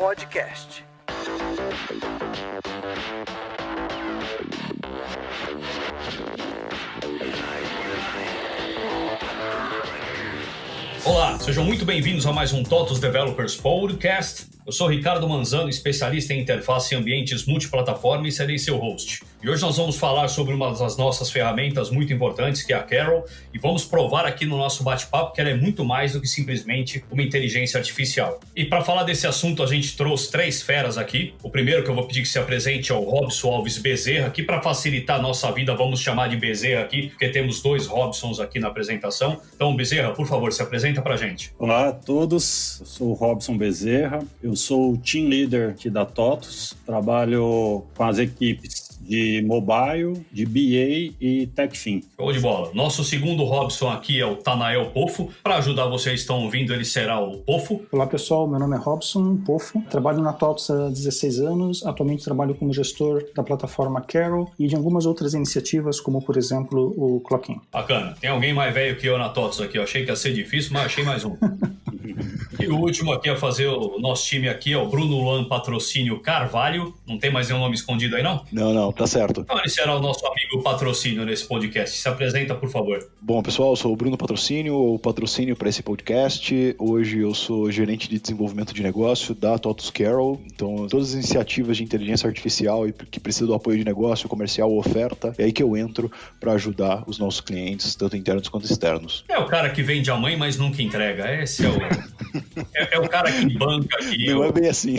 Podcast. Olá, sejam muito bem-vindos a mais um TOTOS Developers Podcast. Eu sou Ricardo Manzano, especialista em interface em ambientes multiplataforma e serei seu host. E hoje nós vamos falar sobre uma das nossas ferramentas muito importantes, que é a Carol, e vamos provar aqui no nosso bate-papo que ela é muito mais do que simplesmente uma inteligência artificial. E para falar desse assunto, a gente trouxe 3 feras aqui. O primeiro que eu vou pedir que se apresente é o Robson Alves Bezerra, que para facilitar a nossa vida vamos chamar de Bezerra aqui, porque temos 2 Robsons aqui na apresentação. Então, Bezerra, por favor, se apresenta pra gente. Olá a todos, eu sou o Robson Bezerra, eu sou o Team Leader aqui da TOTOS, trabalho com as equipes de mobile, de BA e TechFin. Show de bola. Nosso segundo Robson aqui é o Tanael Pofo. Para ajudar vocês que estão ouvindo, ele será o Pofo. Olá pessoal, meu nome é Robson Pofo, trabalho na TOTOS há 16 anos, atualmente trabalho como gestor da plataforma Carol e de algumas outras iniciativas, como por exemplo o Clockin. Bacana. Tem alguém mais velho que eu na TOTOS aqui? Eu achei que ia ser difícil, mas achei mais um. E o último aqui a fazer o nosso time aqui é o Bruno Luan Patrocínio Carvalho. Não tem mais nenhum nome escondido aí, não? Não, tá certo. Então ele será o nosso amigo Patrocínio nesse podcast. Se apresenta, por favor. Bom, pessoal, eu sou o Bruno Patrocínio, o patrocínio para esse podcast. Hoje eu sou gerente de desenvolvimento de negócio da TOTOS Carol. Então, todas as iniciativas de inteligência artificial e que precisam do apoio de negócio, comercial ou oferta, é aí que eu entro para ajudar os nossos clientes, tanto internos quanto externos. É o cara que vende a mãe, mas nunca entrega. Esse é o cara que banca aqui. Não é bem assim.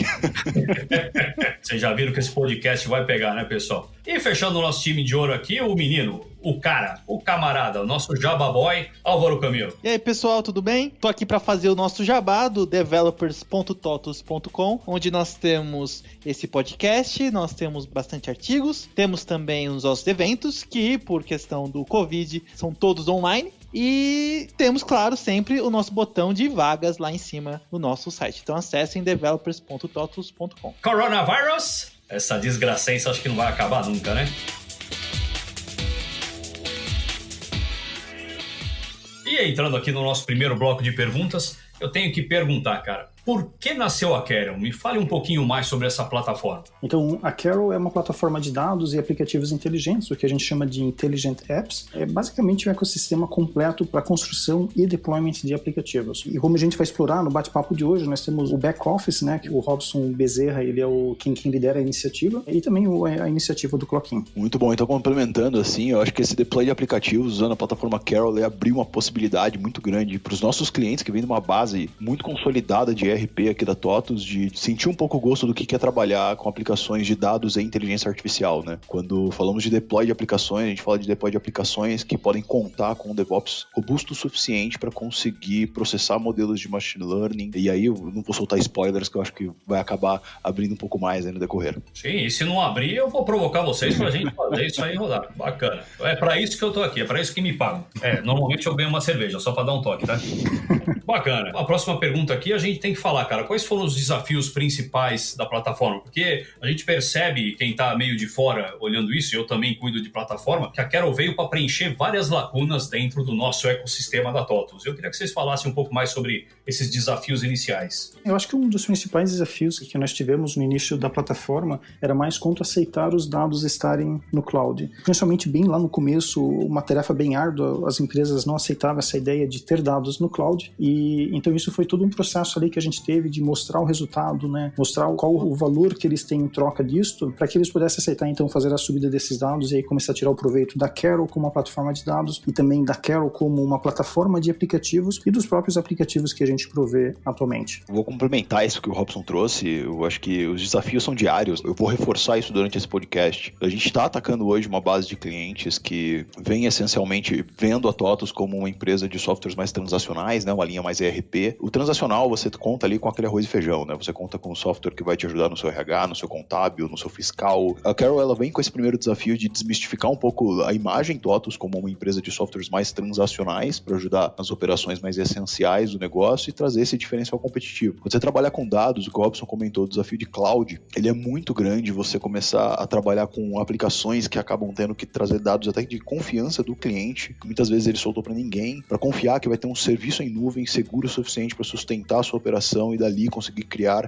Vocês já viram que esse podcast vai pegar, né, pessoal? E fechando o nosso time de ouro aqui, o menino, o cara, o camarada, o nosso Jabba Boy, Álvaro Camilo. E aí, pessoal, tudo bem? Tô aqui para fazer o nosso jabá do developers.totos.com, onde nós temos esse podcast, nós temos bastante artigos, temos também os nossos eventos, que por questão do Covid são todos online. E temos, claro, sempre o nosso botão de vagas lá em cima no nosso site. Então acessem developers.totos.com. Coronavirus? Essa desgracença acho que não vai acabar nunca, né? E entrando aqui no nosso primeiro bloco de perguntas, eu tenho que perguntar, cara, por que nasceu a Carol? Me fale um pouquinho mais sobre essa plataforma. Então, a Carol é uma plataforma de dados e aplicativos inteligentes, o que a gente chama de Intelligent Apps. É basicamente um ecossistema completo para construção e deployment de aplicativos. E como a gente vai explorar no bate-papo de hoje, nós temos o back-office, né, que o Robson Bezerra, ele é quem lidera a iniciativa, e também a iniciativa do Clockin. Muito bom, então complementando assim, eu acho que esse deploy de aplicativos usando a plataforma Carol abriu uma possibilidade muito grande para os nossos clientes que vêm de uma base muito consolidada de ERP aqui da TOTOS, de sentir um pouco o gosto do que é trabalhar com aplicações de dados e inteligência artificial, né? Quando falamos de deploy de aplicações, a gente fala de deploy de aplicações que podem contar com um DevOps robusto o suficiente para conseguir processar modelos de machine learning, e aí eu não vou soltar spoilers que eu acho que vai acabar abrindo um pouco mais aí no decorrer. Sim, e se não abrir, eu vou provocar vocês pra gente fazer isso aí rodar. Bacana. É pra isso que eu tô aqui, é pra isso que me pagam. Normalmente eu ganho uma cerveja, só pra dar um toque, tá? Bacana. A próxima pergunta aqui, a gente tem que falar, cara, quais foram os desafios principais da plataforma? Porque a gente percebe, quem tá meio de fora olhando isso, e eu também cuido de plataforma, que a Carol veio para preencher várias lacunas dentro do nosso ecossistema da TOTOS. Eu queria que vocês falassem um pouco mais sobre esses desafios iniciais. Eu acho que um dos principais desafios que nós tivemos no início da plataforma era mais quanto aceitar os dados estarem no cloud. Principalmente bem lá no começo, uma tarefa bem árdua, as empresas não aceitavam essa ideia de ter dados no cloud, e então isso foi todo um processo ali que a gente teve de mostrar o resultado, né? Mostrar qual o valor que eles têm em troca disto, para que eles pudessem aceitar então fazer a subida desses dados e aí começar a tirar o proveito da Carol como uma plataforma de dados e também da Carol como uma plataforma de aplicativos e dos próprios aplicativos que a gente provê atualmente. Vou complementar isso que o Robson trouxe. Eu acho que os desafios são diários. Eu vou reforçar isso durante esse podcast. A gente está atacando hoje uma base de clientes que vem essencialmente vendo a TOTOS como uma empresa de softwares mais transacionais, né? Uma linha mais ERP. O transacional você conta ali com aquele arroz e feijão, né? Você conta com um software que vai te ajudar no seu RH, no seu contábil, no seu fiscal. A Carol, ela vem com esse primeiro desafio de desmistificar um pouco a imagem TOTOS como uma empresa de softwares mais transacionais para ajudar nas operações mais essenciais do negócio e trazer esse diferencial competitivo. Quando você trabalha com dados, o que o Robson comentou, o desafio de cloud, ele é muito grande, você começar a trabalhar com aplicações que acabam tendo que trazer dados até de confiança do cliente, que muitas vezes ele soltou para ninguém, para confiar que vai ter um serviço em nuvem seguro o suficiente para sustentar a sua operação informação e dali conseguir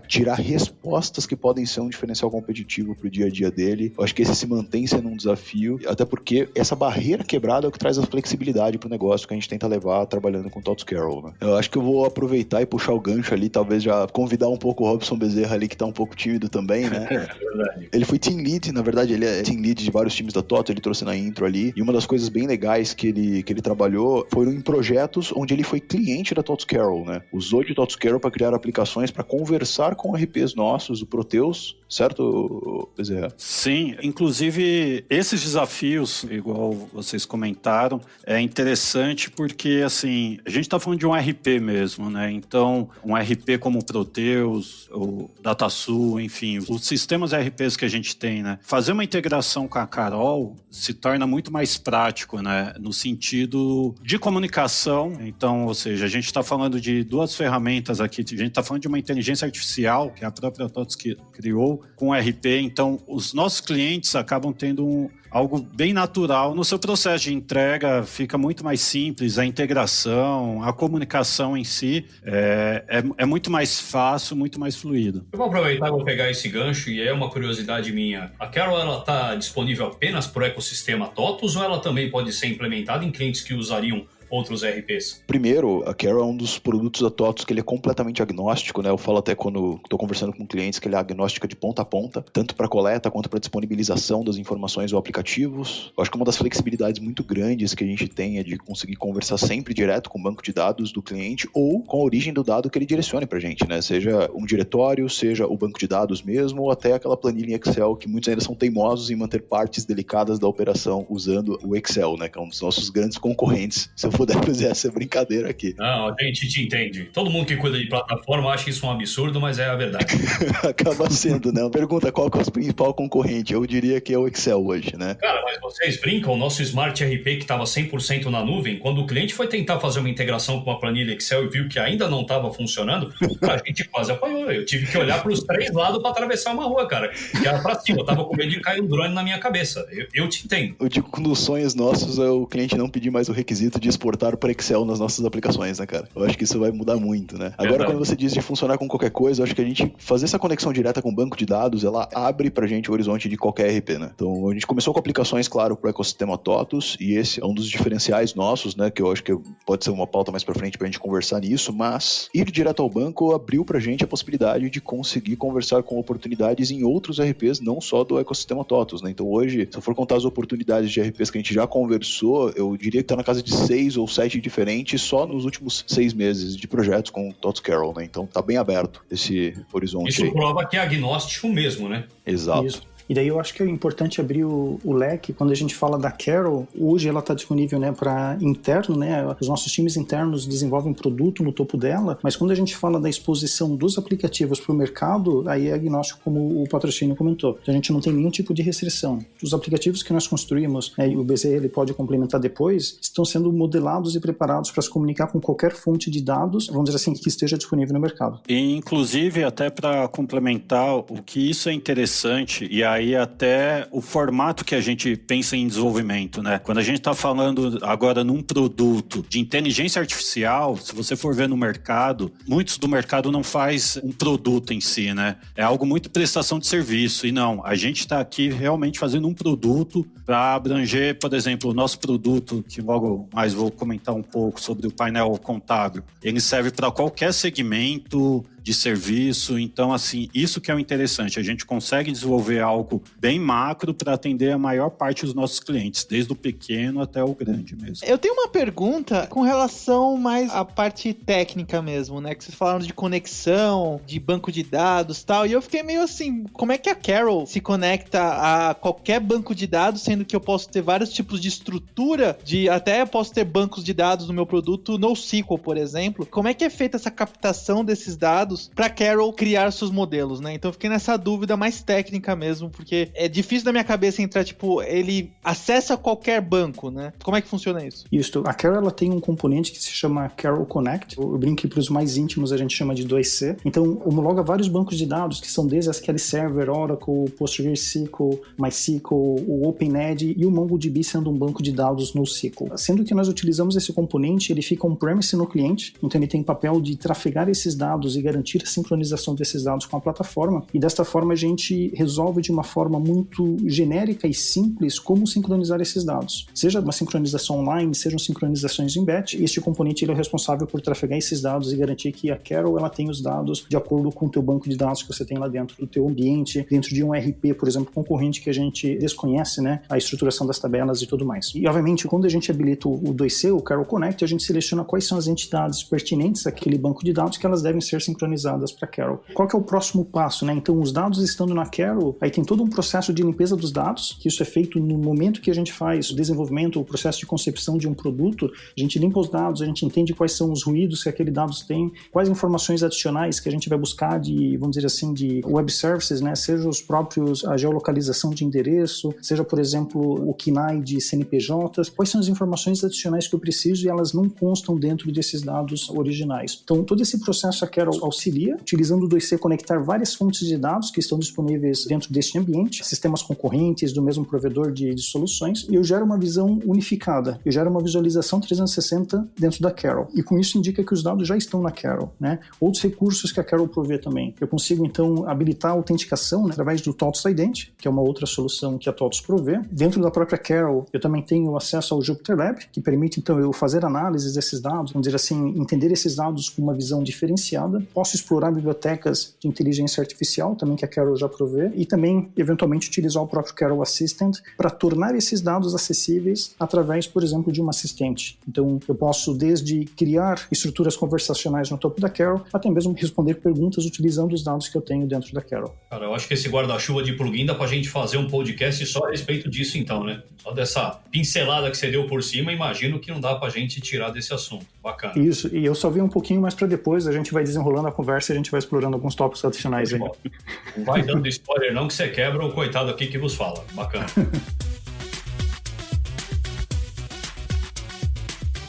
tirar respostas que podem ser um diferencial competitivo pro dia a dia dele. Eu acho que esse se mantém sendo um desafio, até porque essa barreira quebrada é o que traz a flexibilidade pro negócio que a gente tenta levar trabalhando com TOTOS Carol, né? Eu acho que eu vou aproveitar e puxar o gancho ali, talvez já convidar um pouco o Robson Bezerra ali, que tá um pouco tímido também, né? É verdade. Ele foi team lead, na verdade ele é team lead de vários times da TOTOS, ele trouxe na intro ali, e uma das coisas bem legais que ele trabalhou foram em projetos onde ele foi cliente da TOTOS Carol, né? Usou de TOTOS Carol para criar aplicações para conversar com RPs nossos, o Proteus, certo, Bezerra? Sim, inclusive esses desafios, igual vocês comentaram, é interessante porque, assim, a gente está falando de um RP mesmo, né? Então, um RP como o Proteus, o DataSul, enfim, os sistemas RPs que a gente tem, né? Fazer uma integração com a Carol se torna muito mais prático, né? No sentido de comunicação. Então, ou seja, a gente está falando de duas ferramentas aqui, a gente está falando de uma inteligência artificial, que a própria TOTOS que criou, com RP. Então, os nossos clientes acabam tendo algo bem natural. No seu processo de entrega fica muito mais simples, a integração, a comunicação em si é muito mais fácil, muito mais fluido. Eu vou aproveitar e vou pegar esse gancho, e é uma curiosidade minha. A Carol, ela está disponível apenas para o ecossistema TOTOS ou ela também pode ser implementada em clientes que usariam outros RPs? Primeiro, a Carol é um dos produtos da TOTOS que ele é completamente agnóstico, né? Eu falo até quando estou conversando com clientes que ele é agnóstica de ponta a ponta, tanto para coleta quanto para disponibilização das informações ou aplicativos. Eu acho que uma das flexibilidades muito grandes que a gente tem é de conseguir conversar sempre direto com o banco de dados do cliente ou com a origem do dado que ele direcione para a gente, né? Seja um diretório, seja o banco de dados mesmo, ou até aquela planilha em Excel que muitos ainda são teimosos em manter partes delicadas da operação usando o Excel, né? Que é um dos nossos grandes concorrentes. Se eu puder fazer essa brincadeira aqui. Não, a gente te entende. Todo mundo que cuida de plataforma acha isso um absurdo, mas é a verdade. Acaba sendo, né? Pergunta qual que é o principal concorrente. Eu diria que é o Excel hoje, né? Cara, mas vocês brincam, o nosso Smart RP que estava 100% na nuvem, quando o cliente foi tentar fazer uma integração com a planilha Excel e viu que ainda não estava funcionando, a gente quase apanhou. Eu tive que olhar para os três lados para atravessar uma rua, cara. Que era para cima, eu tava com medo de cair um drone na minha cabeça. Eu te entendo. Eu digo que um dos sonhos nossos é o cliente não pedir mais o requisito de exportar para Excel nas nossas aplicações, né, cara? Eu acho que isso vai mudar muito, né? Agora, Verdade. quando você diz de funcionar com qualquer coisa, eu acho que a gente fazer essa conexão direta com o banco de dados, ela abre pra gente o horizonte de qualquer RP, né? Então, a gente começou com aplicações, claro, pro ecossistema TOTOS, e esse é um dos diferenciais nossos, né? Que eu acho que pode ser uma pauta mais pra frente pra gente conversar nisso, mas ir direto ao banco abriu pra gente a possibilidade de conseguir conversar com oportunidades em outros RPs, não só do ecossistema TOTOS, né? Então, hoje, se eu for contar as oportunidades de RPs que a gente já conversou, eu diria que tá na casa de 6 ou 7 diferentes só nos últimos 6 meses de projetos com o TOTOS Carol, né? Então tá bem aberto esse horizonte. Isso aí. prova que é agnóstico mesmo, né? Exato. Isso. E daí eu acho que é importante abrir o leque. Quando a gente fala da Carol, hoje ela está disponível, né, para interno, né? Os nossos times internos desenvolvem produto no topo dela, mas quando a gente fala da exposição dos aplicativos para o mercado, aí é agnóstico, como o Patrocínio comentou. Então, a gente não tem nenhum tipo de restrição. Os aplicativos que nós construímos, né, e o BZ ele pode complementar depois, estão sendo modelados e preparados para se comunicar com qualquer fonte de dados, vamos dizer assim, que esteja disponível no mercado. E, inclusive, até para complementar, o que isso é interessante, e aí até o formato que a gente pensa em desenvolvimento, né? Quando a gente está falando agora num produto de inteligência artificial, se você for ver no mercado, muitos do mercado não faz um produto em si, né? É algo muito prestação de serviço. E não, a gente está aqui realmente fazendo um produto para abranger, por exemplo, o nosso produto, que logo mais vou comentar um pouco sobre o painel contábil. Ele serve para qualquer segmento de serviço, então assim, isso que é o interessante, a gente consegue desenvolver algo bem macro para atender a maior parte dos nossos clientes, desde o pequeno até o grande mesmo. Eu tenho uma pergunta com relação mais à parte técnica mesmo, né, que vocês falaram de conexão, de banco de dados e tal, e eu fiquei meio assim, como é que a Carol se conecta a qualquer banco de dados, sendo que eu posso ter vários tipos de estrutura, até eu posso ter bancos de dados no meu produto NoSQL, por exemplo, como é que é feita essa captação desses dados para Carol criar seus modelos, né? Então eu fiquei nessa dúvida mais técnica mesmo, porque é difícil da minha cabeça entrar, tipo, ele acessa qualquer banco, né? Como é que funciona isso? Isso, a Carol ela tem um componente que se chama Carol Connect, eu brinco que para os mais íntimos a gente chama de 2C, então homologa vários bancos de dados que são desde SQL Server, Oracle, PostgreSQL, MySQL, o OpenEdge e o MongoDB sendo um banco de dados NoSQL. Sendo que nós utilizamos esse componente, ele fica on-premise no cliente, então ele tem o papel de trafegar esses dados e garantir garantir a sincronização desses dados com a plataforma, e desta forma a gente resolve de uma forma muito genérica e simples como sincronizar esses dados. Seja uma sincronização online, sejam sincronizações em batch, este componente ele é responsável por trafegar esses dados e garantir que a Carol ela tem os dados de acordo com o teu banco de dados que você tem lá dentro do teu ambiente, dentro de um RP, por exemplo, concorrente que a gente desconhece, né, a estruturação das tabelas e tudo mais. E, obviamente, quando a gente habilita o 2C, o Carol Connect, a gente seleciona quais são as entidades pertinentes àquele banco de dados que elas devem ser sincronizadas para Carol. Qual que é o próximo passo, né? Então, os dados estando na Carol, aí tem todo um processo de limpeza dos dados, que isso é feito no momento que a gente faz o desenvolvimento, o processo de concepção de um produto, a gente limpa os dados, a gente entende quais são os ruídos que aquele dados tem, quais informações adicionais que a gente vai buscar de, vamos dizer assim, de web services, né? Seja os próprios, a geolocalização de endereço, seja, por exemplo, o KNAI de CNPJs, quais são as informações adicionais que eu preciso e elas não constam dentro desses dados originais. Então, todo esse processo a Carol auxilia, utilizando o 2C conectar várias fontes de dados que estão disponíveis dentro deste ambiente, sistemas concorrentes do mesmo provedor de soluções, e eu gero uma visão unificada, eu gero uma visualização 360 dentro da Carol. E com isso indica que os dados já estão na Carol, né? Outros recursos que a Carol provê também. Eu consigo, então, habilitar a autenticação, né, através do TOTOS Ident, que é uma outra solução que a TOTOS provê. Dentro da própria Carol, eu também tenho acesso ao Jupyter Lab, que permite, então, eu fazer análises desses dados, vamos dizer assim, entender esses dados com uma visão diferenciada. Posso explorar bibliotecas de inteligência artificial, também que a Carol já provê, e também, eventualmente, utilizar o próprio Carol Assistant para tornar esses dados acessíveis através, por exemplo, de uma assistente. Então, eu posso desde criar estruturas conversacionais no topo da Carol, até mesmo responder perguntas utilizando os dados que eu tenho dentro da Carol. Cara, eu acho que esse guarda-chuva de plugin dá pra gente fazer um podcast só a respeito disso então, né? Só dessa pincelada que você deu por cima, imagino que não dá pra gente tirar desse assunto. Bacana. Isso, e eu só vi um pouquinho mais para depois, a gente vai desenrolando a conversa e a gente vai explorando alguns tópicos adicionais aí. Não vai dando spoiler não, que você quebra o coitado aqui que vos fala. Bacana.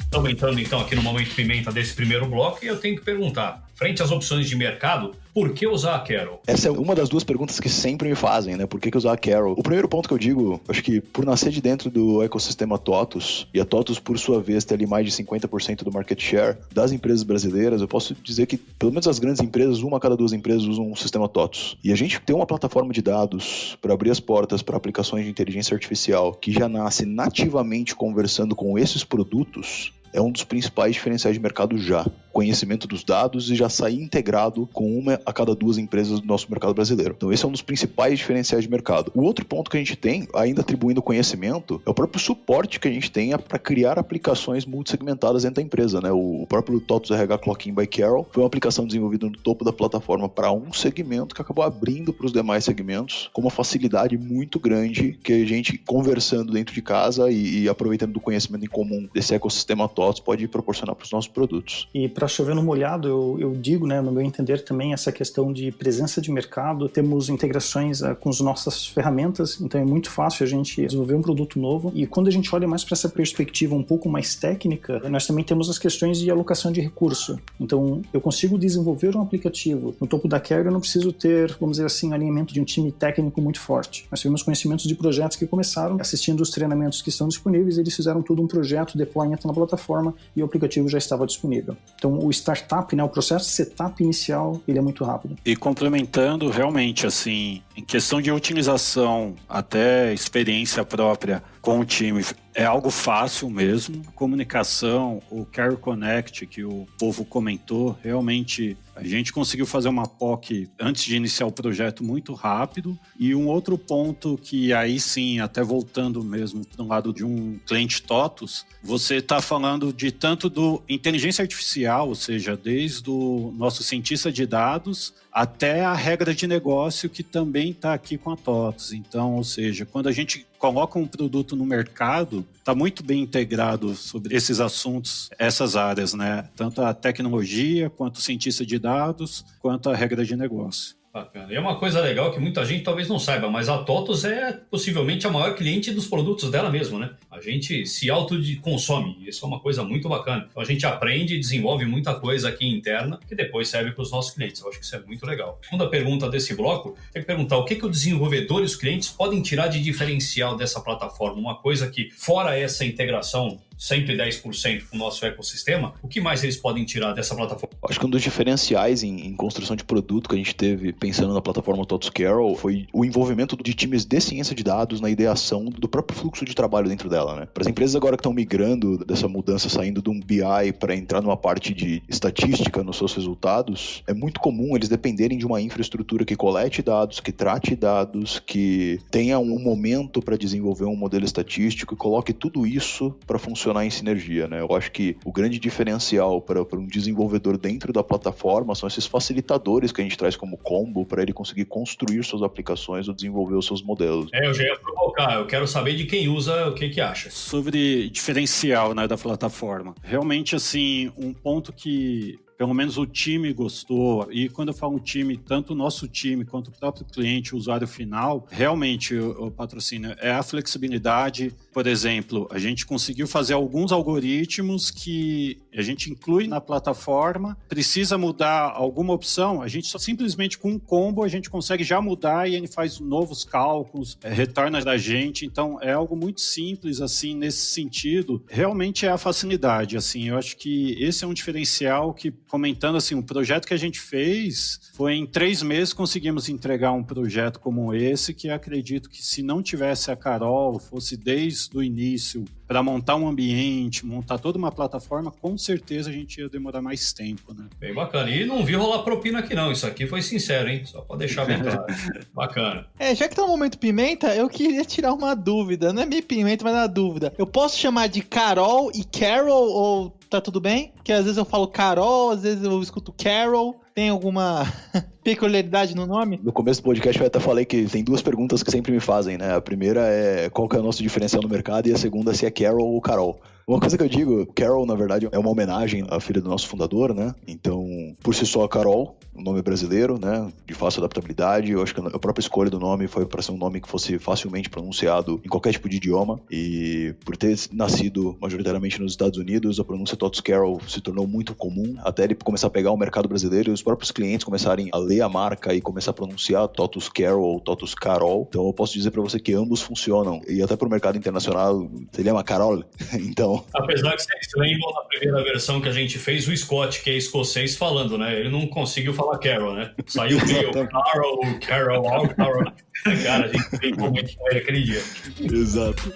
Estamos entrando então aqui no Momento Pimenta desse primeiro bloco e eu tenho que perguntar, frente às opções de mercado, por que usar a Carol? Essa é uma das duas perguntas que sempre me fazem, né? Por que usar a Carol? O primeiro ponto que eu digo, acho que por nascer de dentro do ecossistema TOTOS, e a TOTOS, por sua vez, ter ali mais de 50% do market share das empresas brasileiras, eu posso dizer que, pelo menos as grandes empresas, uma a cada duas empresas usam um sistema TOTOS. E a gente tem uma plataforma de dados para abrir as portas para aplicações de inteligência artificial que já nasce nativamente conversando com esses produtos, é um dos principais diferenciais de mercado já. Conhecimento dos dados e já sair integrado com uma a cada duas empresas do nosso mercado brasileiro. Então esse é um dos principais diferenciais de mercado. O outro ponto que a gente tem, ainda atribuindo conhecimento, é o próprio suporte que a gente tem para criar aplicações multissegmentadas dentro da empresa, né? O próprio TOTOS RH Clock-in by Carol foi uma aplicação desenvolvida no topo da plataforma para um segmento que acabou abrindo para os demais segmentos com uma facilidade muito grande que a gente, conversando dentro de casa e aproveitando do conhecimento em comum desse ecossistema TOTOS, pode proporcionar para os nossos produtos. E para chover no molhado, eu digo, né, no meu entender também, essa questão de presença de mercado, temos integrações com as nossas ferramentas, então é muito fácil a gente desenvolver um produto novo, e quando a gente olha mais para essa perspectiva um pouco mais técnica, nós também temos as questões de alocação de recurso. Então, eu consigo desenvolver um aplicativo no topo da Carol, eu não preciso ter, vamos dizer assim, alinhamento de um time técnico muito forte. Nós tivemos conhecimentos de projetos que começaram assistindo os treinamentos que estão disponíveis, eles fizeram todo um projeto, deployment na plataforma, e o aplicativo já estava disponível. Então, o startup, né, o processo de setup inicial, ele é muito rápido. E complementando, realmente, assim, em questão de utilização, até experiência própria com o time, é algo fácil mesmo. Comunicação, o Carol Connect, que o povo comentou, realmente a gente conseguiu fazer uma POC antes de iniciar o projeto muito rápido. E um outro ponto que aí sim, até voltando mesmo para um lado de um cliente TOTOS, você está falando de tanto do inteligência artificial, ou seja, desde o nosso cientista de dados até a regra de negócio que também está aqui com a TOTOS. Então, ou seja, quando a gente coloca um produto no mercado, está muito bem integrado sobre esses assuntos, essas áreas, né? Tanto a tecnologia, quanto o cientista de dados, quanto a regra de negócio. Bacana. E é uma coisa legal que muita gente talvez não saiba, mas a TOTOS é possivelmente a maior cliente dos produtos dela mesmo, né? A gente se autoconsome, isso é uma coisa muito bacana. Então a gente aprende e desenvolve muita coisa aqui interna que depois serve para os nossos clientes. Eu acho que isso é muito legal. Segunda pergunta desse bloco, tem que perguntar o que o desenvolvedor e os clientes podem tirar de diferencial dessa plataforma? Uma coisa que, fora essa integração 110% com o nosso ecossistema, o que mais eles podem tirar dessa plataforma? Acho que um dos diferenciais em construção de produto que a gente teve pensando na plataforma TOTUS Carol foi o envolvimento de times de ciência de dados na ideação do próprio fluxo de trabalho dentro dela, né? Para as empresas agora que estão migrando dessa mudança, saindo de um BI para entrar numa parte de estatística nos seus resultados, é muito comum eles dependerem de uma infraestrutura que colete dados, que trate dados, que tenha um momento para desenvolver um modelo estatístico e coloque tudo isso para funcionar em sinergia, né? Eu acho que o grande diferencial para um desenvolvedor dentro da plataforma são esses facilitadores que a gente traz como combo para ele conseguir construir suas aplicações ou desenvolver os seus modelos. Eu já ia provocar, eu quero saber de quem usa, o que acha. Sobre diferencial, né, da plataforma. Realmente, assim, um ponto que pelo menos o time gostou, e quando eu falo um time, tanto o nosso time quanto o próprio cliente, o usuário final, realmente o patrocínio é a flexibilidade. Por exemplo, a gente conseguiu fazer alguns algoritmos que a gente inclui na plataforma, precisa mudar alguma opção, a gente só simplesmente com um combo a gente consegue já mudar e ele faz novos cálculos, retorna da gente, então é algo muito simples assim nesse sentido. Realmente é a facilidade, assim, eu acho que esse é um diferencial que, comentando assim, o projeto que a gente fez foi em 3 meses conseguimos entregar um projeto como esse, que acredito que se não tivesse a Carol, fosse desde o início para montar um ambiente, montar toda uma plataforma, com certeza a gente ia demorar mais tempo, né? Bem bacana. E não vi rolar propina aqui não, isso aqui foi sincero, hein? Só para deixar bem claro. Bacana. Já que tá no momento pimenta, eu queria tirar uma dúvida, não é meio pimenta, mas é uma dúvida. Eu posso chamar de Carol e Carol ou tá tudo bem? Porque às vezes eu falo Carol, às vezes eu escuto Carol. Tem alguma peculiaridade no nome? No começo do podcast eu até falei que tem 2 perguntas que sempre me fazem, né? A primeira é qual que é o nosso diferencial no mercado e a segunda é se é Carol ou Carol. Uma coisa que eu digo, Carol, na verdade, é uma homenagem à filha do nosso fundador, né? Então, por si só, a Carol, um nome brasileiro, né? De fácil adaptabilidade. Eu acho que a própria escolha do nome foi para ser um nome que fosse facilmente pronunciado em qualquer tipo de idioma. E por ter nascido majoritariamente nos Estados Unidos, a pronúncia TOTUS Carol se tornou muito comum, até ele começar a pegar o mercado brasileiro e os próprios clientes começarem a ler a marca e começar a pronunciar TOTUS Carol ou TOTUS Carol. Então, eu posso dizer para você que ambos funcionam. E até para o mercado internacional, seria uma Carol. Então, apesar que vocês lembram na primeira versão que a gente fez, o Scott, que é escocês, falando, né? Ele não conseguiu falar Carol, né? Saiu meio Carol. Cara, a gente fez muito com ele aquele dia. Exato.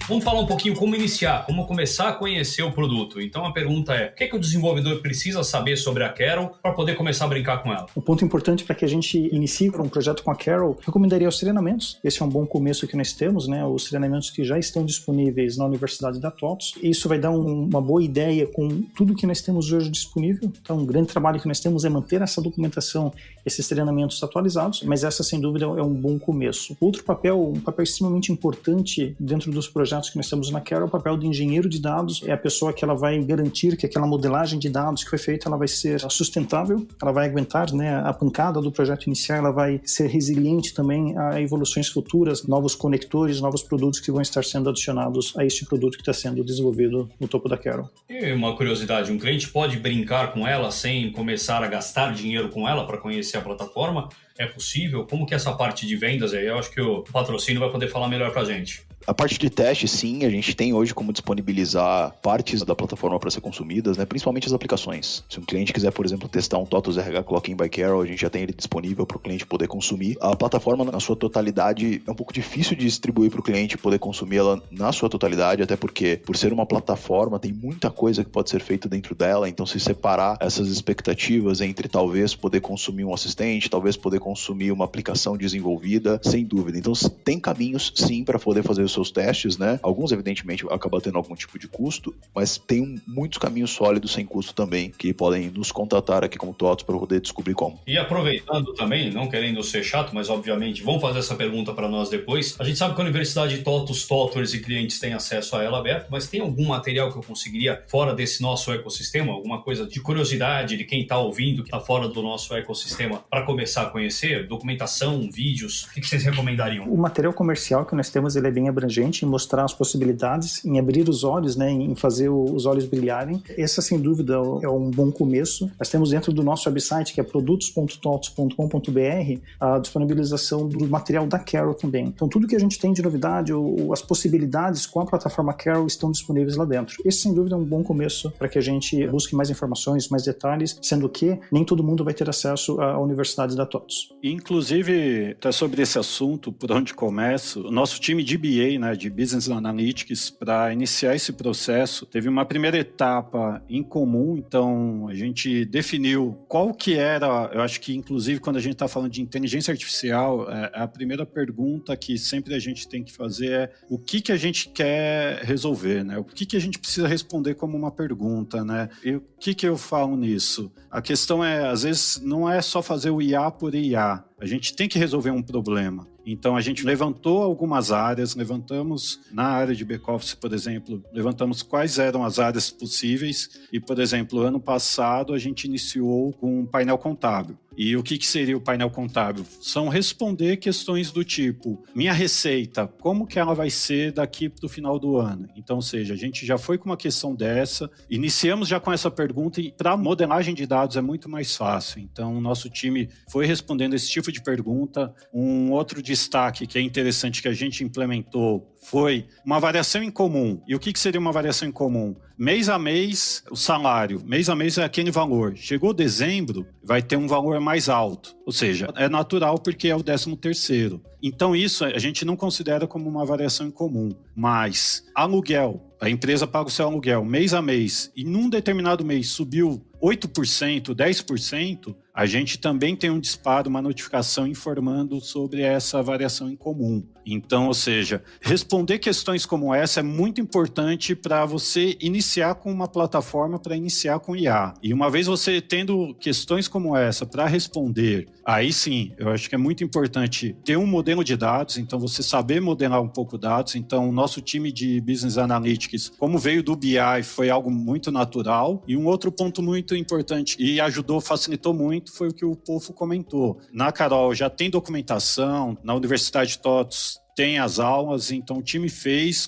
Vamos falar um pouquinho como iniciar, como começar a conhecer o produto. Então a pergunta é, o que o desenvolvedor precisa saber sobre a Carol para poder começar a brincar com ela? Um ponto importante para que a gente inicie um projeto com a Carol, recomendaria os treinamentos. Esse é um bom começo que nós temos, né? Os treinamentos que já estão disponíveis na Universidade da TOTUS. Isso vai dar uma boa ideia com tudo que nós temos hoje disponível. Então, um grande trabalho que nós temos é manter essa documentação, esses treinamentos atualizados, mas essa, sem dúvida, é um bom começo. Outro papel, um papel extremamente importante dentro dos projetos que nós temos na Carol, é o papel do engenheiro de dados, é a pessoa que ela vai garantir que aquela modelagem de dados que foi feita, ela vai ser sustentável, ela vai aguentar, né, a pancada do projeto inicial, ela vai ser resiliente também a evoluções futuras, novos conectores, novos produtos que vão estar sendo adicionados a este produto que está sendo desenvolvido no topo da Carol. E uma curiosidade, um cliente pode brincar com ela sem começar a gastar dinheiro com ela para conhecer a plataforma? É possível? Como que é essa parte de vendas aí? Eu acho que o patrocínio vai poder falar melhor para a gente. A parte de teste, sim, a gente tem hoje como disponibilizar partes da plataforma para ser consumidas, né? Principalmente as aplicações. Se um cliente quiser, por exemplo, testar um TOTUS RH Clock-in by Carol, a gente já tem ele disponível para o cliente poder consumir. A plataforma, na sua totalidade, é um pouco difícil de distribuir para o cliente poder consumir ela na sua totalidade, até porque, por ser uma plataforma, tem muita coisa que pode ser feita dentro dela. Então, se separar essas expectativas entre talvez poder consumir um assistente, talvez poder consumir uma aplicação desenvolvida, sem dúvida. Então, tem caminhos, sim, para poder fazer os seus testes, né? Alguns, evidentemente, acabam tendo algum tipo de custo, mas tem muitos caminhos sólidos sem custo também, que podem nos contatar aqui como TOTUS para poder descobrir como. E aproveitando também, não querendo ser chato, mas obviamente vão fazer essa pergunta para nós depois. A gente sabe que a Universidade TOTUS, Tutors e clientes têm acesso a ela aberto, mas tem algum material que eu conseguiria fora desse nosso ecossistema? Alguma coisa de curiosidade de quem está ouvindo, que está fora do nosso ecossistema, para começar a conhecer? Documentação, vídeos, o que vocês recomendariam? O material comercial que nós temos, ele é bem abrangente, em mostrar as possibilidades, em abrir os olhos, né, em fazer os olhos brilharem. Esse, sem dúvida, é um bom começo. Nós temos dentro do nosso website, que é produtos.totos.com.br, a disponibilização do material da Carol também. Então, tudo que a gente tem de novidade, as possibilidades com a plataforma Carol estão disponíveis lá dentro. Esse, sem dúvida, é um bom começo para que a gente busque mais informações, mais detalhes, sendo que nem todo mundo vai ter acesso à Universidade da TOTS. Inclusive, até sobre esse assunto, por onde começo, o nosso time de BA, né, de Business Analytics, para iniciar esse processo, teve uma primeira etapa em comum. Então, a gente definiu qual que era, eu acho que inclusive quando a gente está falando de inteligência artificial, a primeira pergunta que sempre a gente tem que fazer é o que a gente quer resolver, né? O que a gente precisa responder como uma pergunta, né? E o que eu falo nisso? A questão é, às vezes, não é só fazer o IA por IA. A gente tem que resolver um problema. Então, a gente levantou algumas áreas, levantamos na área de back-office, por exemplo, levantamos quais eram as áreas possíveis e, por exemplo, ano passado a gente iniciou com um painel contábil. E o que seria o painel contábil? São responder questões do tipo, minha receita, como que ela vai ser daqui para o final do ano? Então, ou seja, a gente já foi com uma questão dessa, iniciamos já com essa pergunta e para modelagem de dados é muito mais fácil. Então, o nosso time foi respondendo esse tipo de pergunta. Um outro destaque que é interessante que a gente implementou foi uma variação em comum. E o que seria uma variação em comum? Mês a mês, o salário. Mês a mês é aquele valor. Chegou dezembro, vai ter um valor mais alto. Ou seja, é natural porque é o 13º. Então isso a gente não considera como uma variação em comum. Mas aluguel, a empresa paga o seu aluguel mês a mês e num determinado mês subiu 8%, 10%, a gente também tem um disparo, uma notificação informando sobre essa variação em comum. Então, ou seja, responder questões como essa é muito importante para você iniciar com uma plataforma, para iniciar com IA. E uma vez você tendo questões como essa para responder, aí sim, eu acho que é muito importante ter um modelo de dados, então você saber modelar um pouco dados. Então, o nosso time de Business Analytics, como veio do BI, foi algo muito natural. E um outro ponto muito importante e ajudou, facilitou muito, foi o que o Pofo comentou. Na Carol já tem documentação, na Universidade TOTS tem as aulas, então o time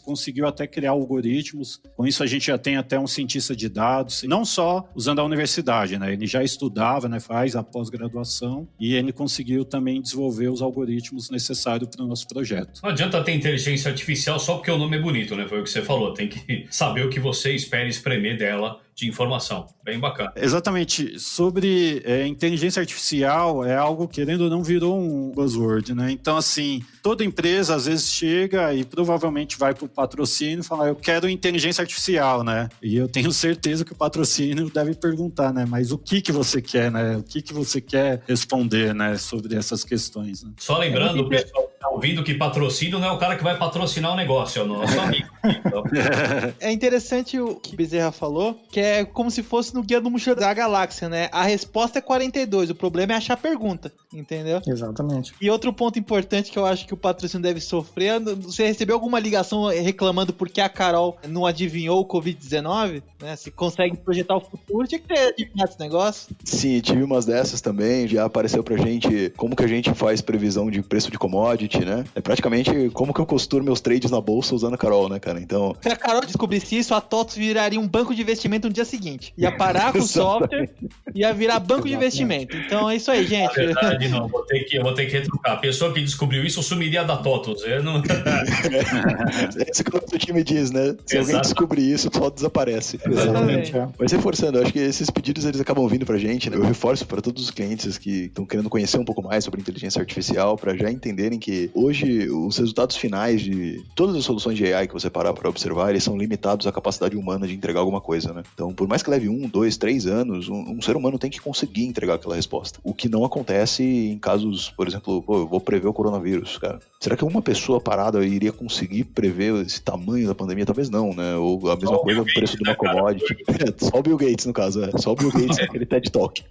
conseguiu até criar algoritmos. Com isso a gente já tem até um cientista de dados, não só usando a universidade, né? Ele já estudava, né? Faz a pós-graduação e ele conseguiu também desenvolver os algoritmos necessários para o nosso projeto. Não adianta ter inteligência artificial só porque o nome é bonito, né? Foi o que você falou. Tem que saber o que você espera espremer dela de informação. Bem bacana. Exatamente. Sobre inteligência artificial, é algo, querendo ou não, virou um buzzword, né? Então, assim, toda empresa às vezes chega e provavelmente vai para o patrocínio e fala, eu quero inteligência artificial, né? E eu tenho certeza que o patrocínio deve perguntar, né? Mas o que você quer, né? O que você quer responder, né? Sobre essas questões, né? Só lembrando, o pessoal que está ouvindo que patrocínio não é o cara que vai patrocinar o negócio, é o nosso amigo. Então. É interessante o que Bezerra falou, que é como se fosse no Guia do Mochileiro da Galáxia, né? A resposta é 42, o problema é achar a pergunta, entendeu? Exatamente. E outro ponto importante que eu acho que o patrocínio deve sofrer, você recebeu alguma ligação reclamando porque a Carol não adivinhou o Covid-19? Né? Se consegue projetar o futuro, tinha que ter adivinhado esse negócio. Sim, tive umas dessas também, já apareceu pra gente como que a gente faz previsão de preço de commodity, né? É praticamente como que eu costuro meus trades na bolsa usando a Carol, né, cara? Então... Se a Carol descobrisse isso, a TOTS viraria um banco de investimento no dia seguinte. Ia parar com o software, ia virar banco de investimento. Então é isso aí, gente. Na verdade, não. Eu vou ter que retrucar. A pessoa que descobriu isso sumiria da TOTOS. Eu não... É isso que o nosso time diz, né? Se alguém descobrir isso, só desaparece. Exatamente. Mas reforçando, eu acho que esses pedidos eles acabam vindo pra gente, né? Eu reforço para todos os clientes que estão querendo conhecer um pouco mais sobre inteligência artificial, para já entenderem que hoje os resultados finais de todas as soluções de AI que você parar para observar, eles são limitados à capacidade humana de entregar alguma coisa, né? Então, por mais que leve 1, 2, 3 anos, um ser humano tem que conseguir entregar aquela resposta. O que não acontece em casos, por exemplo, eu vou prever o coronavírus, cara. Será que uma pessoa parada iria conseguir prever esse tamanho da pandemia? Talvez não, né? Ou a mesma coisa do preço de uma commodity. Só o Bill Gates, no caso, só o Bill Gates naquele TED Talk.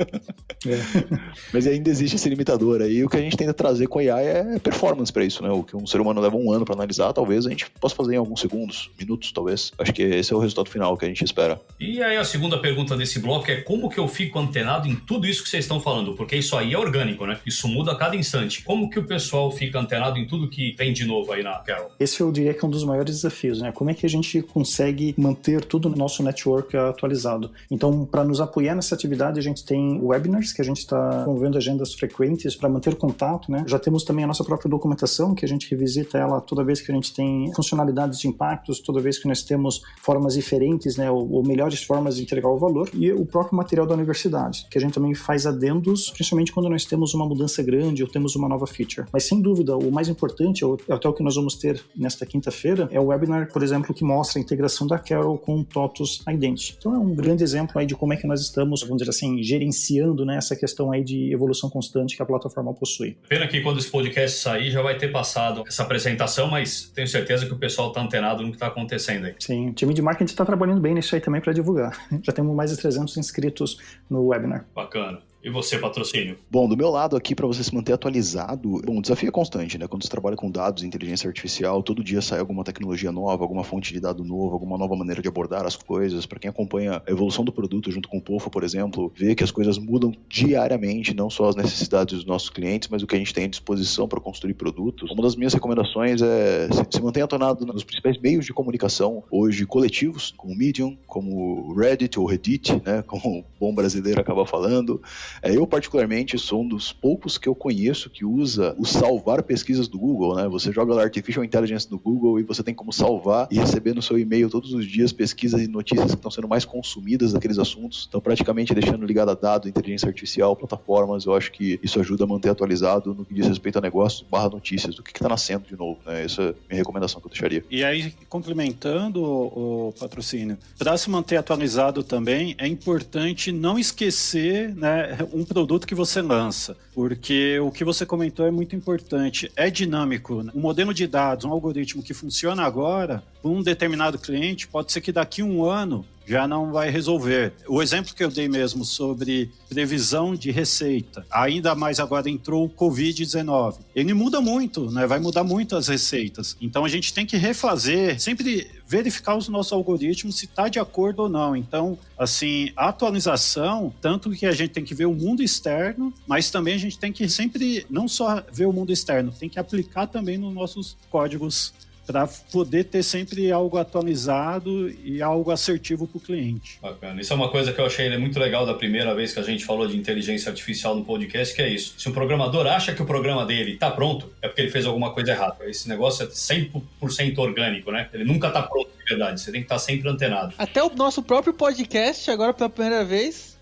Mas ainda existe esse limitador aí. O que a gente tenta trazer com a AI é performance para isso, né? O que um ser humano leva 1 ano para analisar, talvez a gente possa fazer em alguns segundos. segundos, minutos talvez. Acho que esse é o resultado final que a gente espera. E aí a segunda pergunta desse bloco é como que eu fico antenado em tudo isso que vocês estão falando? Porque isso aí é orgânico, né? Isso muda a cada instante. Como que o pessoal fica antenado em tudo que vem de novo aí na Carol? Esse eu diria que é um dos maiores desafios, né? Como é que a gente consegue manter todo o nosso network atualizado? Então, para nos apoiar nessa atividade, a gente tem webinars, que a gente está promovendo agendas frequentes para manter contato, né? Já temos também a nossa própria documentação, que a gente revisita ela toda vez que a gente tem funcionalidades de impactos, toda vez que nós temos formas diferentes, né? Ou melhores formas de entregar o valor. E o próprio material da universidade, que a gente também faz adendos, principalmente quando nós temos uma mudança grande ou temos uma nova feature. Mas, sem dúvida, o mais importante, até o que nós vamos ter nesta quinta-feira, é o webinar, por exemplo, que mostra a integração da Carol com o TOTUS Identity. Então, é um grande exemplo aí de como é que nós estamos, vamos dizer assim, gerenciando, né, essa questão aí de evolução constante que a plataforma possui. Pena que quando esse podcast sair já vai ter passado essa apresentação, mas tenho certeza que o pessoal está antenado no que está acontecendo aí. Sim, o time de marketing está trabalhando bem nisso aí também para divulgar. Já temos mais de 300 inscritos no webinar. Bacana. E você, patrocínio? Bom, do meu lado aqui, para você se manter atualizado, o desafio é constante, né? Quando você trabalha com dados e inteligência artificial, todo dia sai alguma tecnologia nova, alguma fonte de dado novo, alguma nova maneira de abordar as coisas. Para quem acompanha a evolução do produto junto com o POFA, por exemplo, vê que as coisas mudam diariamente, não só as necessidades dos nossos clientes, mas o que a gente tem à disposição para construir produtos. Uma das minhas recomendações é se mantenha antenado nos principais meios de comunicação hoje coletivos, como o Medium, como o Reddit ou Reddit, né? Como o bom brasileiro acaba falando. Eu, particularmente, sou um dos poucos que eu conheço que usa o salvar pesquisas do Google, né? Você joga lá Artificial Intelligence do Google e você tem como salvar e receber no seu e-mail todos os dias pesquisas e notícias que estão sendo mais consumidas daqueles assuntos. Então, praticamente deixando ligado a dado, inteligência artificial, plataformas, eu acho que isso ajuda a manter atualizado no que diz respeito a negócios / notícias, do que está nascendo de novo, né? Essa é a minha recomendação que eu deixaria. E aí, complementando o patrocínio, para se manter atualizado também, é importante não esquecer, né, um produto que você lança, porque o que você comentou é muito importante, é dinâmico, né? Um modelo de dados, um algoritmo que funciona agora, para um determinado cliente, pode ser que daqui a um ano já não vai resolver. O exemplo que eu dei mesmo sobre previsão de receita, ainda mais agora entrou o Covid-19. Ele muda muito, né? Vai mudar muito as receitas. Então a gente tem que refazer, sempre verificar os nossos algoritmos se está de acordo ou não. Então, assim, a atualização, tanto que a gente tem que ver o mundo externo, mas também a gente tem que sempre, não só ver o mundo externo, tem que aplicar também nos nossos códigos para poder ter sempre algo atualizado e algo assertivo para o cliente. Bacana. Isso é uma coisa que eu achei muito legal da primeira vez que a gente falou de inteligência artificial no podcast, que é isso. Se um programador acha que o programa dele está pronto, é porque ele fez alguma coisa errada. Esse negócio é 100% orgânico, né? Ele nunca está pronto de verdade. Você tem que estar sempre antenado. Até o nosso próprio podcast, agora pela primeira vez,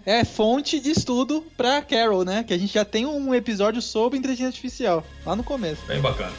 é fonte de estudo para Carol, né? Que a gente já tem um episódio sobre inteligência artificial, lá no começo. Bem bacana.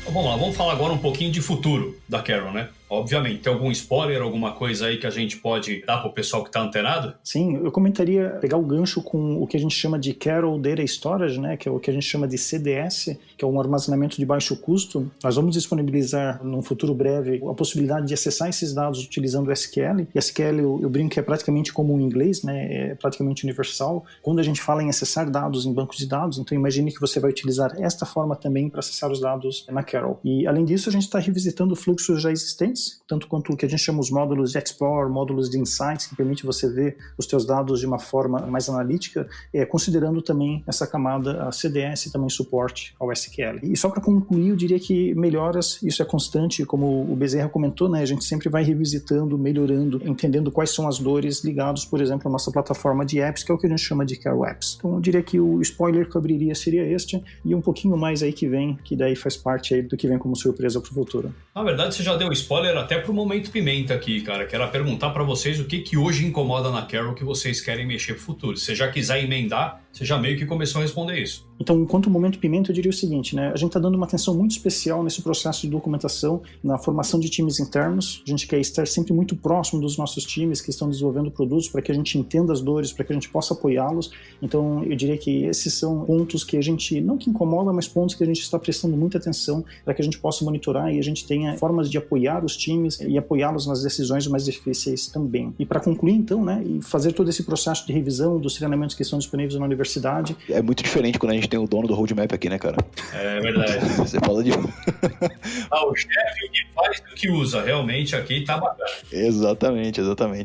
Vamos lá, vamos falar agora um pouquinho de futuro da Carol, né? Obviamente, tem algum spoiler, alguma coisa aí que a gente pode dar para o pessoal que está antenado? Sim, eu comentaria pegar o gancho com o que a gente chama de Carol Data Storage, né, que é o que a gente chama de CDS, que é um armazenamento de baixo custo. Nós vamos disponibilizar, num futuro breve, a possibilidade de acessar esses dados utilizando o SQL. E SQL, eu brinco que é praticamente como o inglês, né, é praticamente universal. Quando a gente fala em acessar dados em bancos de dados, então imagine que você vai utilizar esta forma também para acessar os dados na Carol. E, além disso, a gente está revisitando fluxos já existentes, tanto quanto o que a gente chama os módulos de Explore, módulos de Insights, que permite você ver os teus dados de uma forma mais analítica, considerando também essa camada a CDS e também suporte ao SQL. E só para concluir, eu diria que melhoras, isso é constante, como o Bezerra comentou, né? A gente sempre vai revisitando, melhorando, entendendo quais são as dores ligados, por exemplo, à nossa plataforma de apps, que é o que a gente chama de Carol Apps. Então eu diria que o spoiler que eu abriria seria este, e um pouquinho mais aí que vem, que daí faz parte aí do que vem como surpresa para o futuro. Na verdade, você já deu spoiler até pro Momento Pimenta aqui, cara, que era perguntar para vocês o que hoje incomoda na Carol que vocês querem mexer pro futuro. Se você já quiser emendar, você já meio que começou a responder isso. Então, quanto ao Momento Pimenta, eu diria o seguinte, né? A gente está dando uma atenção muito especial nesse processo de documentação, na formação de times internos. A gente quer estar sempre muito próximo dos nossos times que estão desenvolvendo produtos para que a gente entenda as dores, para que a gente possa apoiá-los. Então, eu diria que esses são pontos que a gente, não que incomoda, mas pontos que a gente está prestando muita atenção para que a gente possa monitorar e a gente tenha formas de apoiar os times e apoiá-los nas decisões mais difíceis também. E para concluir, então, né, e fazer todo esse processo de revisão dos treinamentos que estão disponíveis na universidade, diversidade. É muito diferente quando a gente tem o dono do roadmap aqui, né, cara? É verdade. Você fala de... O chefe que faz o que usa, realmente aqui tá bacana. Exatamente.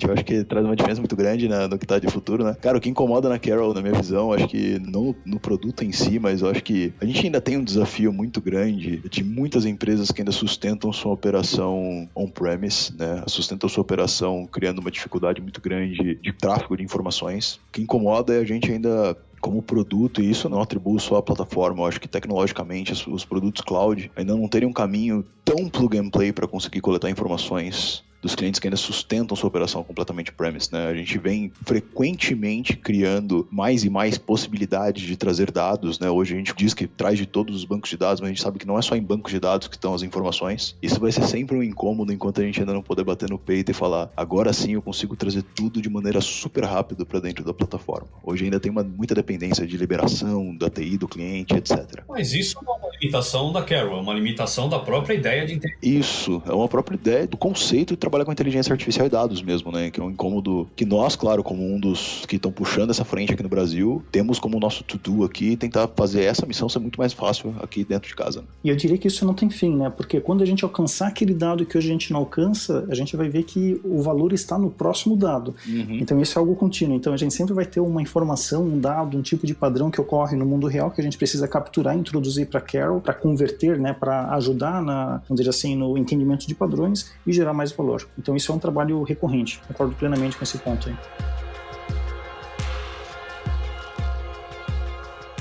Eu acho que traz uma diferença muito grande no que tá de futuro, né? Cara, o que incomoda na Carol, na minha visão, acho que não no produto em si, mas eu acho que a gente ainda tem um desafio muito grande de muitas empresas que ainda sustentam sua operação on-premise, né? Sustentam sua operação criando uma dificuldade muito grande de tráfego de informações. O que incomoda é a gente ainda como produto, e isso não atribuo só à plataforma, eu acho que tecnologicamente os produtos cloud ainda não terem um caminho tão plug and play para conseguir coletar informações dos clientes que ainda sustentam sua operação completamente premise, né? A gente vem frequentemente criando mais e mais possibilidades de trazer dados, né? Hoje a gente diz que traz de todos os bancos de dados, mas a gente sabe que não é só em bancos de dados que estão as informações. Isso vai ser sempre um incômodo enquanto a gente ainda não poder bater no peito e falar, agora sim eu consigo trazer tudo de maneira super rápida para dentro da plataforma. Hoje ainda tem muita dependência de liberação da TI do cliente, etc. Mas isso não é uma limitação da Carol, é uma limitação da própria ideia de inteligência. Isso, é uma própria ideia do conceito de trabalhar com inteligência artificial e dados mesmo, né? Que é um incômodo que nós, claro, como um dos que estão puxando essa frente aqui no Brasil, temos como nosso to-do aqui tentar fazer essa missão ser muito mais fácil aqui dentro de casa. Né? E eu diria que isso não tem fim, né? Porque quando a gente alcançar aquele dado que hoje a gente não alcança, a gente vai ver que o valor está no próximo dado. Uhum. Então isso é algo contínuo. Então a gente sempre vai ter uma informação, um dado, um tipo de padrão que ocorre no mundo real que a gente precisa capturar, introduzir para Carol, para converter, né? Para ajudar vamos dizer assim, no entendimento de padrões e gerar mais valor. Então isso é um trabalho recorrente. Concordo plenamente com esse ponto aí.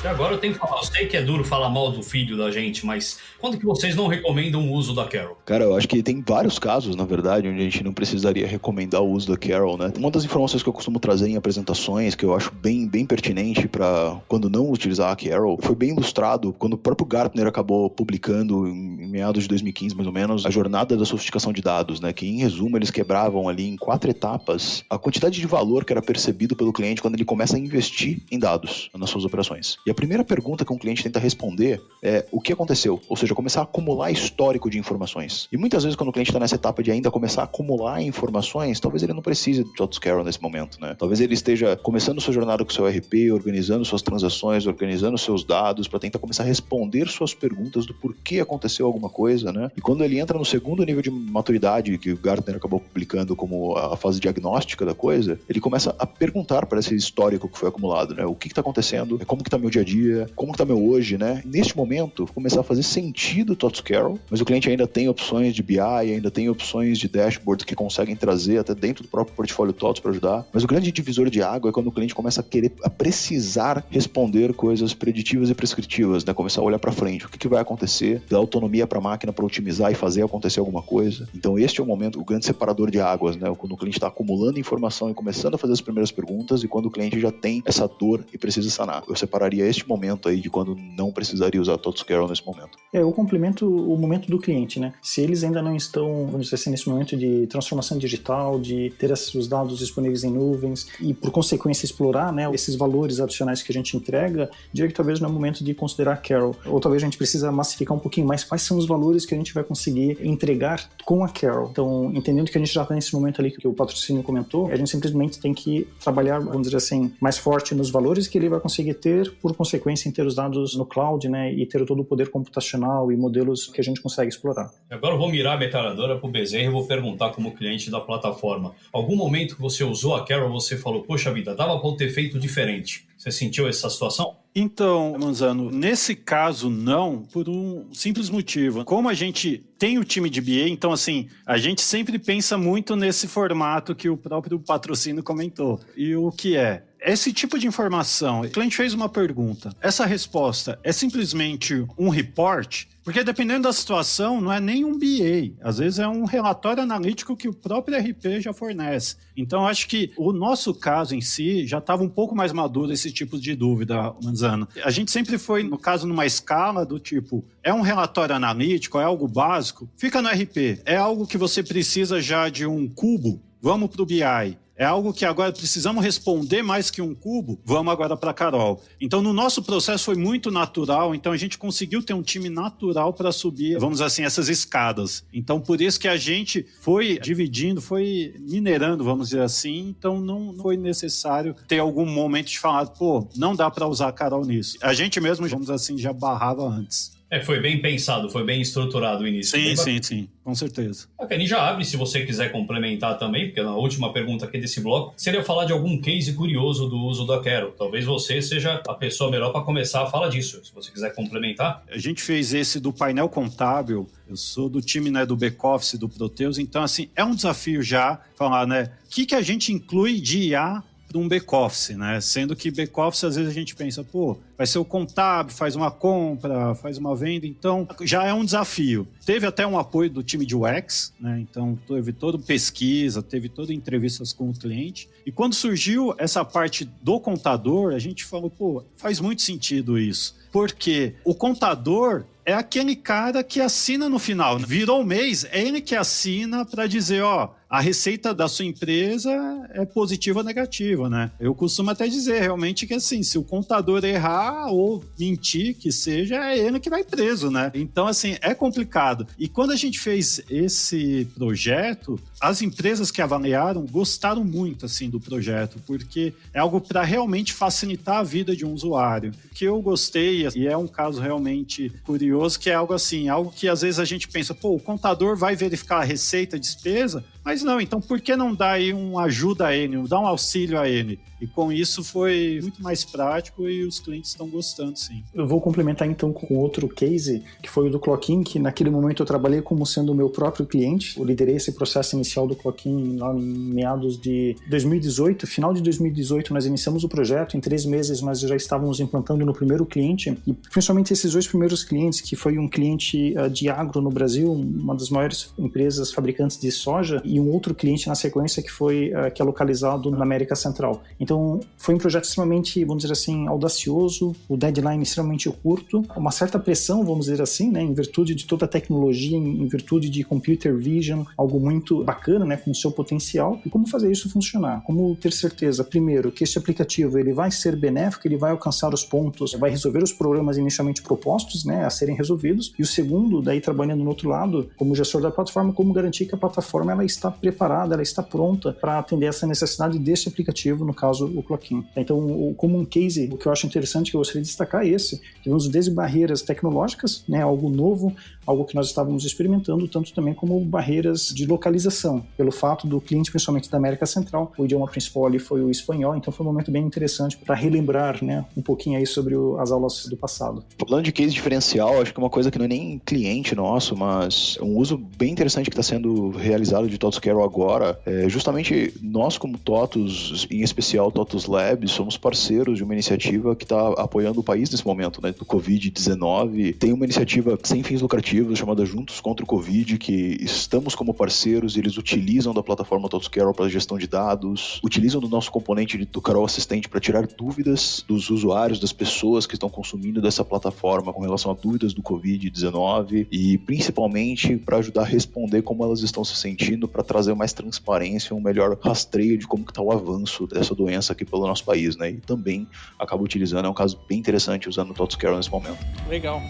E agora eu tenho que falar, eu sei que é duro falar mal do filho da gente, mas quando que vocês não recomendam o uso da Carol? Cara, eu acho que tem vários casos, na verdade, onde a gente não precisaria recomendar o uso da Carol, né? Uma das informações que eu costumo trazer em apresentações, que eu acho bem pertinente para quando não utilizar a Carol, foi bem ilustrado quando o próprio Gartner acabou publicando em meados de 2015, mais ou menos, a jornada da sofisticação de dados, né? Que em resumo eles quebravam ali em 4 etapas a quantidade de valor que era percebido pelo cliente quando ele começa a investir em dados nas suas operações. E a primeira pergunta que um cliente tenta responder é o que aconteceu? Ou seja, começar a acumular histórico de informações. E muitas vezes quando o cliente está nessa etapa de ainda começar a acumular informações, talvez ele não precise do TOTS Carol nesse momento, né? Talvez ele esteja começando sua jornada com o seu RP, organizando suas transações, organizando seus dados para tentar começar a responder suas perguntas do porquê aconteceu alguma coisa, né? E quando ele entra no segundo nível de maturidade, que o Gartner acabou publicando como a fase diagnóstica da coisa, ele começa a perguntar para esse histórico que foi acumulado, né? O que está acontecendo? Como que está meu dia a dia? Como que tá meu hoje, né? Neste momento, começar a fazer sentido o TOTS Carol, mas o cliente ainda tem opções de BI, ainda tem opções de dashboards que conseguem trazer até dentro do próprio portfólio TOTS para ajudar. Mas o grande divisor de água é quando o cliente começa a precisar responder coisas preditivas e prescritivas, né? Começar a olhar para frente. O que vai acontecer? Dar autonomia para a máquina para otimizar e fazer acontecer alguma coisa. Então este é o momento, o grande separador de águas, né? Quando o cliente está acumulando informação e começando a fazer as primeiras perguntas e quando o cliente já tem essa dor e precisa sanar. Eu separaria este momento aí de quando não precisaria usar TOTS Carol nesse momento. Eu complemento o momento do cliente, né? Se eles ainda não estão, vamos dizer assim, nesse momento de transformação digital, de ter esses dados disponíveis em nuvens e, por consequência, explorar, né, esses valores adicionais que a gente entrega, diria que talvez não é o momento de considerar Carol. Ou talvez a gente precisa massificar um pouquinho mais quais são os valores que a gente vai conseguir entregar com a Carol. Então, entendendo que a gente já está nesse momento ali que o patrocínio comentou, a gente simplesmente tem que trabalhar, vamos dizer assim, mais forte nos valores que ele vai conseguir ter, por consequência, em ter os dados no cloud, né, e ter todo o poder computacional e modelos que a gente consegue explorar. Agora eu vou mirar a metralhadora pro Bezerra e vou perguntar como cliente da plataforma. Algum momento que você usou a Carol, você falou, poxa vida, dava para eu ter feito diferente. Você sentiu essa situação? Então, Manzano, nesse caso não, por um simples motivo. Como a gente tem o time de BA, então assim, a gente sempre pensa muito nesse formato que o próprio patrocínio comentou. E o que é? Esse tipo de informação, o cliente fez uma pergunta, essa resposta é simplesmente um report? Porque dependendo da situação, não é nem um BA. Às vezes é um relatório analítico que o próprio RP já fornece. Então, acho que o nosso caso em si já estava um pouco mais maduro esse tipo de dúvida, Manzano. A gente sempre foi, no caso, numa escala do tipo, é um relatório analítico, é algo básico? Fica no RP. É algo que você precisa já de um cubo? Vamos para o BI. é algo que agora precisamos responder mais que um cubo, vamos agora para a Carol. Então, no nosso processo foi muito natural, então a gente conseguiu ter um time natural para subir, vamos dizer assim, essas escadas. Então, por isso que a gente foi dividindo, foi minerando, vamos dizer assim, então não foi necessário ter algum momento de falar, pô, não dá para usar a Carol nisso. A gente mesmo, vamos dizer assim, já barrava antes. Foi bem pensado, foi bem estruturado o início. Sim, com certeza. A Kenny já abre, se você quiser complementar também, porque na última pergunta aqui desse bloco, seria falar de algum case curioso do uso da Carol. Talvez você seja a pessoa melhor para começar a falar disso, se você quiser complementar. A gente fez esse do painel contábil, eu sou do time, né, do back-office do Proteus, então assim, é um desafio já falar, né, o que a gente inclui de IA para um back-office, né? Sendo que back-office, às vezes a gente pensa, pô, vai ser o contábil, faz uma compra, faz uma venda, então já é um desafio. Teve até um apoio do time de UX, né? Então teve toda pesquisa, teve toda entrevistas com o cliente. E quando surgiu essa parte do contador, a gente falou, pô, faz muito sentido isso. Porque o contador é aquele cara que assina no final. Virou o mês, é ele que assina para dizer, ó, a receita da sua empresa é positiva ou negativa, né? Eu costumo até dizer realmente que assim, se o contador errar ou mentir, que seja, é ele que vai preso, né? Então, assim, é complicado. E quando a gente fez esse projeto, as empresas que avaliaram gostaram muito, assim, do projeto, porque é algo para realmente facilitar a vida de um usuário. O que eu gostei, e é um caso realmente curioso, que é algo assim, algo que às vezes a gente pensa, pô, o contador vai verificar a receita, a despesa, mas não, então por que não dar aí uma ajuda a ele, dar um auxílio a ele? E com isso foi muito mais prático e os clientes estão gostando, sim. Eu vou complementar então com outro case, que foi o do Clock-in, que naquele momento eu trabalhei como sendo o meu próprio cliente. Eu liderei esse processo inicial do Clock-in lá em meados de 2018. Final de 2018 nós iniciamos o projeto, em 3 meses nós já estávamos implantando no primeiro cliente, e principalmente esses 2 primeiros clientes, que foi um cliente de agro no Brasil, uma das maiores empresas fabricantes de soja, e um outro cliente na sequência que é localizado na América Central. Então, foi um projeto extremamente, vamos dizer assim, audacioso, o deadline extremamente curto, uma certa pressão, vamos dizer assim, né, em virtude de toda a tecnologia, em virtude de computer vision, algo muito bacana, né, com o seu potencial. E como fazer isso funcionar? Como ter certeza, primeiro, que esse aplicativo ele vai ser benéfico, ele vai alcançar os pontos, vai resolver os problemas inicialmente propostos, né, a serem resolvidos. E o segundo, daí trabalhando no outro lado, como gestor da plataforma, como garantir que a plataforma ela está preparada, ela está pronta para atender essa necessidade desse aplicativo, no caso o Clock-in. Então, como um case, o que eu acho interessante que eu gostaria de destacar é esse, que vamos desde barreiras tecnológicas, né, algo novo, algo que nós estávamos experimentando, tanto também como barreiras de localização, pelo fato do cliente, principalmente da América Central, o idioma principal ali foi o espanhol, então foi um momento bem interessante para relembrar, né, um pouquinho aí sobre as aulas do passado. Falando de case diferencial, acho que é uma coisa que não é nem cliente nosso, mas um uso bem interessante que está sendo realizado de TOTUS Carol agora, justamente nós como TOTUS, em especial TOTUS Labs, somos parceiros de uma iniciativa que está apoiando o país nesse momento, né, do Covid-19. Tem uma iniciativa sem fins lucrativos chamada Juntos contra o Covid, que estamos como parceiros, eles utilizam da plataforma TOTUS Carol para gestão de dados, utilizam do nosso componente do Carol Assistente para tirar dúvidas dos usuários, das pessoas que estão consumindo dessa plataforma com relação a dúvidas do Covid-19 e principalmente para ajudar a responder como elas estão se sentindo, para trazer mais transparência, um melhor rastreio de como que está o avanço dessa doença aqui pelo nosso país, né? E também acaba utilizando, é um caso bem interessante usando o TOTUS Carol nesse momento. Legal.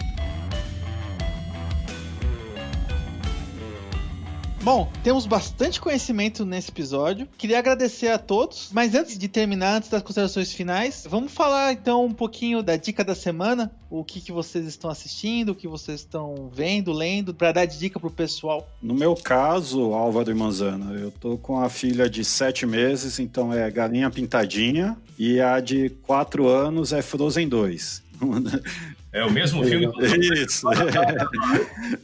Bom, temos bastante conhecimento nesse episódio. Queria agradecer a todos, mas antes de terminar, antes das considerações finais, vamos falar então um pouquinho da dica da semana, o que vocês estão assistindo, o que vocês estão vendo, lendo, para dar de dica pro pessoal. No meu caso, Álvaro e Manzana, eu tô com a filha de 7 meses, então é Galinha Pintadinha, e a de 4 anos é Frozen 2. É o mesmo filme? Isso.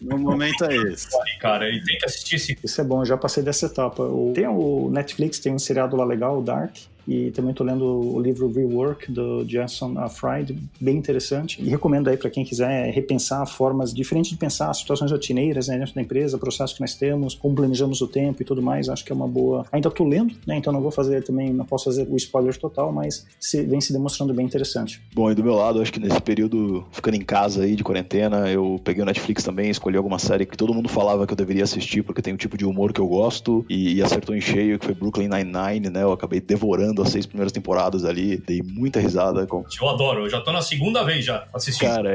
No momento é esse. Cara, e tem que assistir esse. Isso é bom, eu já passei dessa etapa. Tem o Netflix, tem um seriado lá legal, o Dark. e também estou lendo o livro Rework, do Jason Fried, bem interessante, e recomendo aí para quem quiser repensar formas diferentes de pensar situações rotineiras, né, dentro da empresa, processos que nós temos, como planejamos o tempo e tudo mais. Acho que é uma boa... Ainda estou lendo, né, então não vou fazer também, não posso fazer o spoiler total, mas vem se demonstrando bem interessante. Bom, e do meu lado, acho que nesse período, ficando em casa aí de quarentena, eu peguei o Netflix também, escolhi alguma série que todo mundo falava que eu deveria assistir, porque tem o tipo de humor que eu gosto, e acertou em cheio, que foi Brooklyn Nine-Nine, né? Eu acabei devorando as 6 primeiras temporadas ali, dei muita risada. Eu adoro, eu já tô na segunda vez já assistindo. Cara,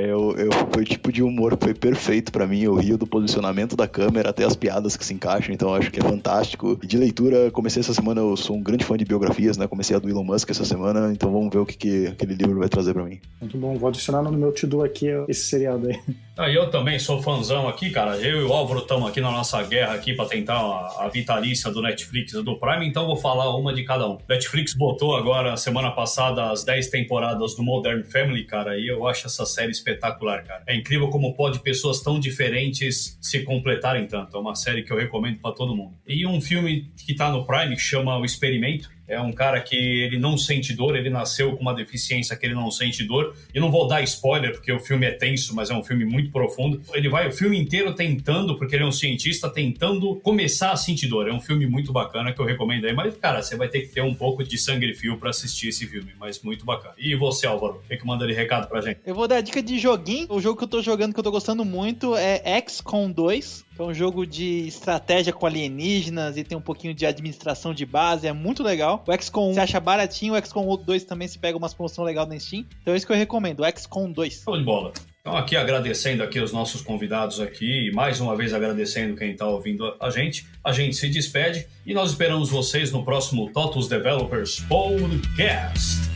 foi o tipo de humor que foi perfeito pra mim, eu rio do posicionamento da câmera até as piadas que se encaixam, então eu acho que é fantástico. E de leitura, comecei essa semana, eu sou um grande fã de biografias, né? Comecei a do Elon Musk essa semana, então vamos ver o que aquele livro vai trazer pra mim. Muito bom, vou adicionar no meu to-do aqui esse seriado aí. Eu também sou fãzão aqui, cara. Eu e o Álvaro estamos aqui na nossa guerra aqui para tentar a vitalícia do Netflix e do Prime, então vou falar uma de cada um. Netflix botou agora, semana passada, as 10 temporadas do Modern Family, cara, e eu acho essa série espetacular, cara. É incrível como pode pessoas tão diferentes se completarem tanto. É uma série que eu recomendo para todo mundo. E um filme que tá no Prime, que chama O Experimento. É um cara que ele não sente dor, ele nasceu com uma deficiência que ele não sente dor. E não vou dar spoiler, porque o filme é tenso, mas é um filme muito profundo. Ele vai o filme inteiro tentando, porque ele é um cientista, tentando começar a sentir dor. É um filme muito bacana que eu recomendo aí. Mas, cara, você vai ter que ter um pouco de sangue frio pra assistir esse filme, mas muito bacana. E você, Álvaro, o que manda de recado pra gente? Eu vou dar a dica de joguinho. O jogo que eu tô jogando, que eu tô gostando muito, é XCOM 2. Que é um jogo de estratégia com alienígenas e tem um pouquinho de administração de base, é muito legal. O XCOM 1 você acha baratinho, o XCOM 2 também se pega umas promoções legais na Steam. Então é isso que eu recomendo, o XCOM 2. Show de bola. Então aqui agradecendo aqui os nossos convidados aqui e mais uma vez agradecendo quem está ouvindo a gente se despede e nós esperamos vocês no próximo TOTUS Developers Podcast.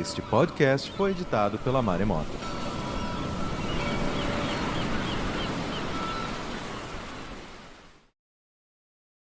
Este podcast foi editado pela Maremoto.